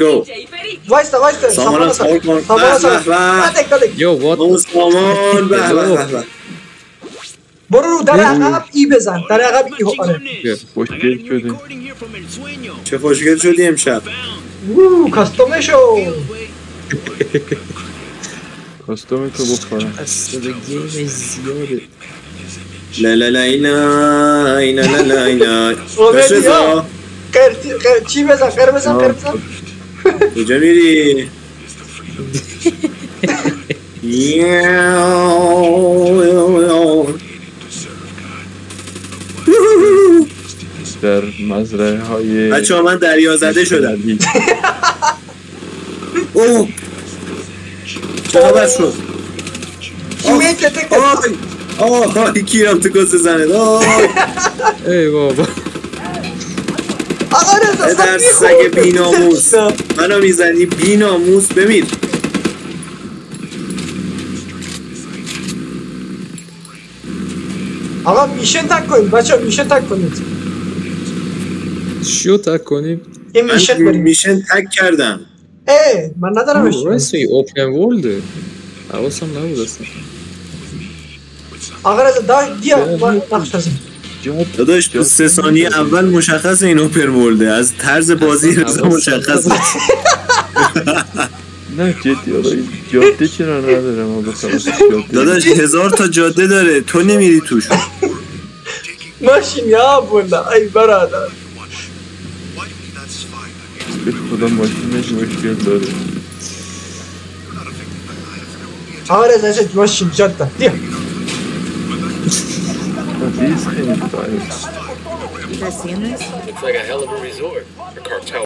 Go. وایستا سامان سوار کن. یو وات سامان برو رو در عقب ای بزن در عقب ای آره خوشگل شده. چه خوشگل شدی امشب. کاستومشو کاستوم تو بخورم. خستگی زیاده. لا لا لا اینا اینا لا لا اینا اومدیا چی بزن قر بزن کجا میری در مزرعه های بچه ها من دریا زده شدم اوه چه خبر شد آی کیرم تو کسه زنه ای بابا آقا رضا در سگ بیناموس منو میزنی بیناموس بمیر آقا میشن تک کنید بچه ها میشن تک کنید شو تک کنیم این میشن من بریم میشن تک کردم من ندارمش رایسوی اوپن ورلده حواسم نبود اصلا آقا رضا دیا نقش نزن داداش تو 3 ثانیه اول مشخص این اوپن ورلده از طرز بازی رضا مشخصه نه جدی آقای جاده چرا نداره ما بخواهم جاده داداش 1000 تا جاده داره تو نمیری توش ماشین یا بولا ای برادر به خدا ماشینش مشکل داره آقا رضا چه ماشین جاده دیا خیلی خیلی You guys seeing this? It's like a hell of a resort for cartel